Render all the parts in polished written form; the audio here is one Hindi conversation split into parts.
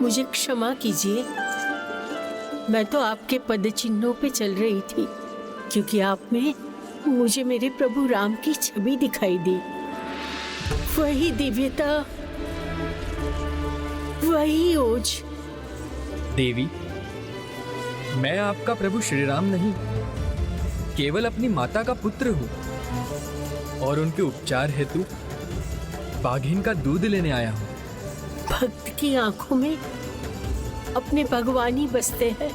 मुझे क्षमा कीजिए। मैं तो आपके पद चिन्हों पे चल रही थी, क्योंकि आप में मुझे मेरे प्रभु राम की छवि दिखाई दी। वही दिव्यता, वही ओज। देवी, मैं आपका प्रभु श्री राम नहीं, केवल अपनी माता का पुत्र हूँ और उनके उपचार हेतु बाघिन का दूध लेने आया हूँ। भक्त की आंखों में अपने भगवान बसते हैं।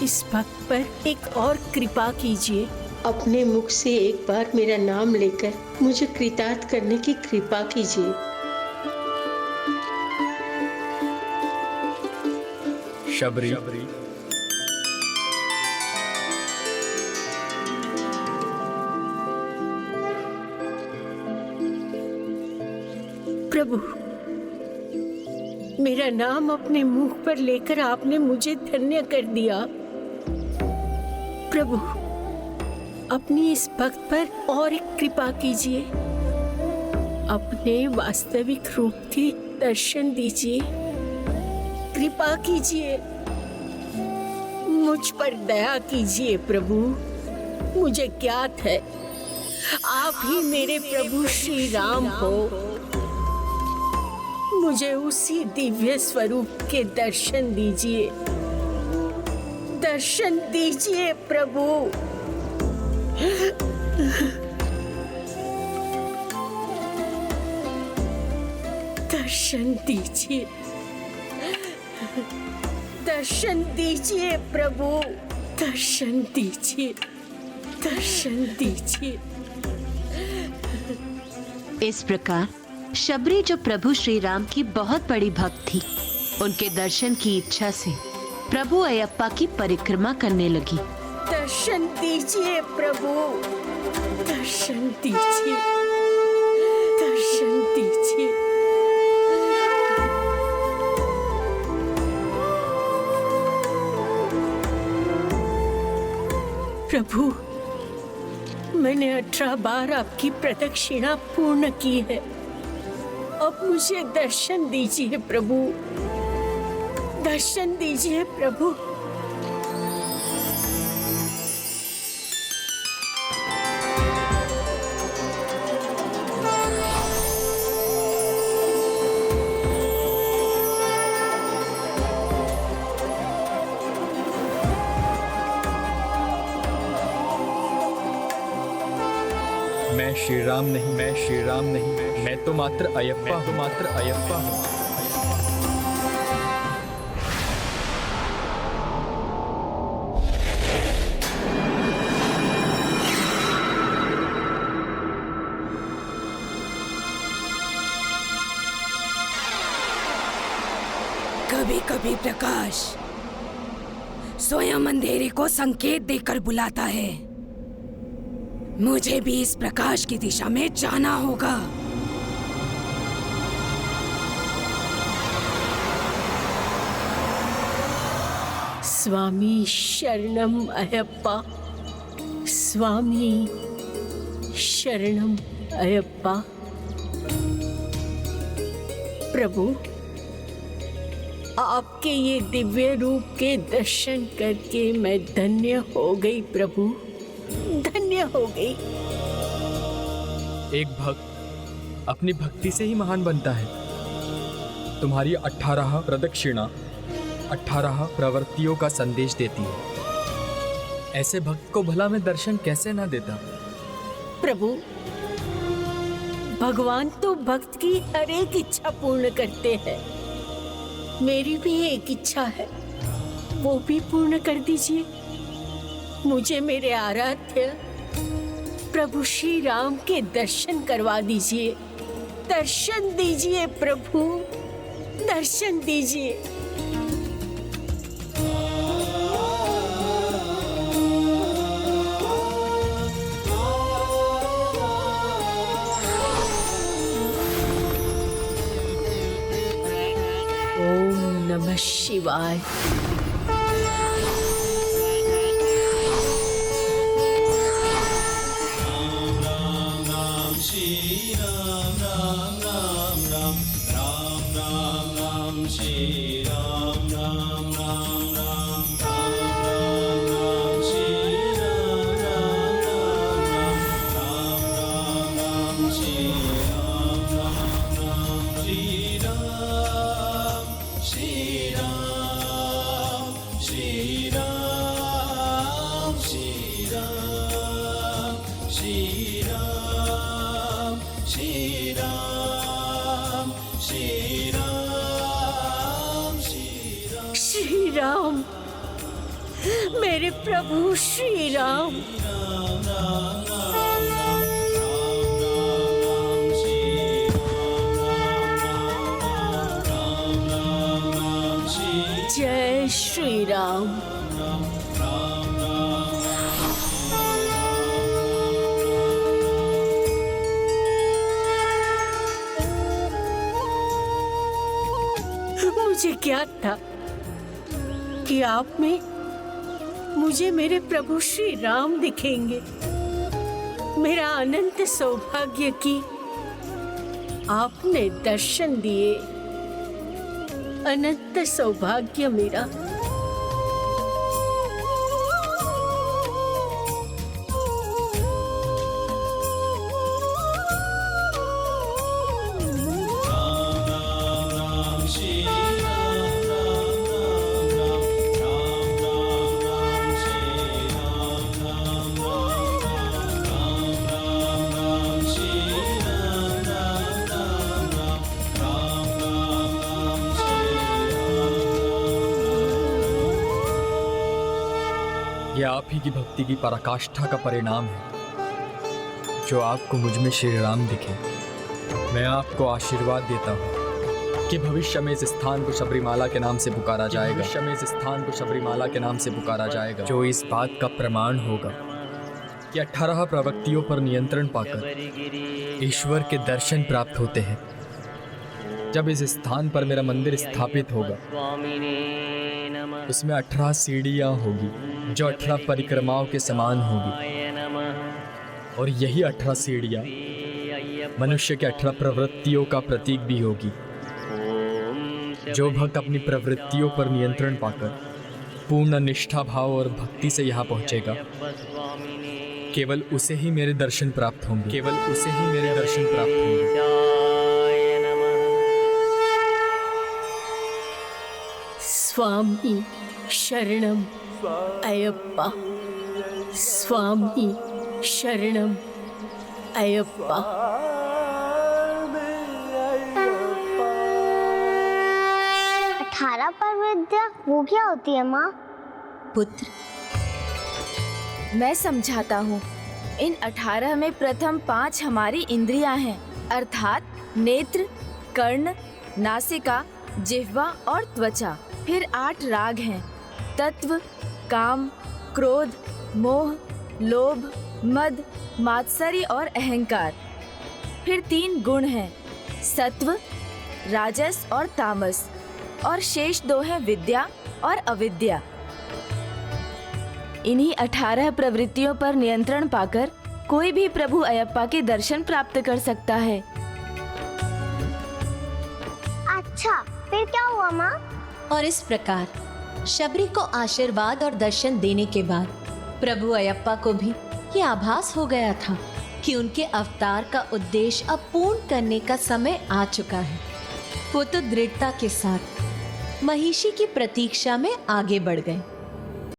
इस भक्त पर एक और कृपा कीजिए। अपने मुख से एक बार मेरा नाम लेकर मुझे कृतार्थ करने की कृपा कीजिए। शबरी, प्रभु, मेरा नाम अपने मुख पर लेकर आपने मुझे धन्य कर दिया। प्रभु, अपनी इस भक्त पर और एक कृपा कीजिए। अपने वास्तविक रूप के दर्शन दीजिए। कृपा कीजिए, मुझ पर दया कीजिए। प्रभु, मुझे ज्ञात है आप ही मेरे प्रभु श्री राम हो। मुझे उसी दिव्य स्वरूप के दर्शन दीजिए। दर्शन दीजिए प्रभु। दर्शन दीजिए, दर्शन दीजिए प्रभु। दर्शन दीजिए, दर्शन दीजिए। इस प्रकार शबरी, जो प्रभु श्री राम की बहुत बड़ी भक्त थी, उनके दर्शन की इच्छा से प्रभु अयप्पा की परिक्रमा करने लगी। दर्शन दीजिए प्रभु। दर्शन दीजिए, दर्शन दीजिए। प्रभु, मैंने 18 बार आपकी प्रदक्षिणा पूर्ण की है। अब मुझे दर्शन दीजिए प्रभु। दर्शन दीजिए प्रभु। मैं श्री राम नहीं, मैं श्री राम नहीं, मैं तो मात्र अयप्पा, तो मात्र अयप्पा हूँ। कभी कभी प्रकाश स्वयं अंधेरे को संकेत देकर बुलाता है। मुझे भी इस प्रकाश की दिशा में जाना होगा। स्वामी शरणम अयप्पा। स्वामी शरणम अयप्पा। प्रभु, आपके ये दिव्य रूप के दर्शन करके मैं धन्य हो गई प्रभु। धन्य हो गई। एक भक्त अपनी भक्ति से ही महान बनता है। तुम्हारी 18 प्रदक्षिणा 18 प्रवृत्तियों का संदेश देती है। ऐसे भक्त को भला मैं दर्शन कैसे ना देता। प्रभु, भगवान तो भक्त की हर एक इच्छा पूर्ण करते हैं। मेरी भी एक इच्छा है, वो भी पूर्ण कर दीजिए। मुझे मेरे आराध्य प्रभु श्री राम के दर्शन करवा दीजिए। दर्शन दीजिए प्रभु। दर्शन दीजिए। ओम नमः शिवाय। श्री राम, मेरे प्रभु श्री राम। जय श्री राम। मुझे क्या था कि आप में मुझे मेरे प्रभु श्री राम दिखेंगे। मेरा अनंत सौभाग्य कि आपने दर्शन दिए। अनंत सौभाग्य मेरा। यह आप ही की भक्ति की पराकाष्ठा का परिणाम है जो आपको मुझ में श्री राम दिखे। मैं आपको आशीर्वाद देता हूँ कि भविष्य में इस स्थान को शबरीमाला के नाम से पुकारा जाएगा। भविष्य में इस स्थान को शबरीमाला के नाम से पुकारा जाएगा, जो इस बात का प्रमाण होगा कि 18 प्रवृत्तियों पर नियंत्रण पाकर ईश्वर के दर्शन प्राप्त होते हैं। जब इस स्थान पर मेरा मंदिर स्थापित होगा, उसमें 18 सीढ़ियाँ होगी जो 18 परिक्रमाओं के समान होगी, और यही 18 सीढ़ियाँ मनुष्य के 18 प्रवृत्तियों का प्रतीक भी होगी। जो भक्त अपनी प्रवृत्तियों पर नियंत्रण पाकर पूर्ण निष्ठा भाव और भक्ति से यहाँ पहुँचेगा, केवल उसे ही मेरे दर्शन प्राप्त होंगे। केवल उसे ही मेरे दर्शन प्राप्त होंगे। स्वामी शरणम अयप्पा। स्वामी शरणम अयप्पा। 18 पर विद्या वो क्या होती है माँ? पुत्र, मैं समझाता हूँ। इन 18 में प्रथम 5 हमारी इंद्रियां हैं, अर्थात नेत्र, कर्ण, नासिका, जिह्वा और त्वचा। फिर 8 राग हैं, तत्व, काम, क्रोध, मोह, लोभ, मद, मात्सर्य और अहंकार। फिर 3 गुण हैं, सत्व, राजस और तामस, और शेष 2 हैं विद्या और अविद्या। इन्हीं 18 प्रवृत्तियों पर नियंत्रण पाकर कोई भी प्रभु अयप्पा के दर्शन प्राप्त कर सकता है। अच्छा, फिर क्या हुआ माँ? और इस प्रकार शबरी को आशीर्वाद और दर्शन देने के बाद प्रभु अयप्पा को भी ये आभास हो गया था कि उनके अवतार का उद्देश्य अब पूर्ण करने का समय आ चुका है। वो तो दृढ़ता के साथ महिषी की प्रतीक्षा में आगे बढ़ गए।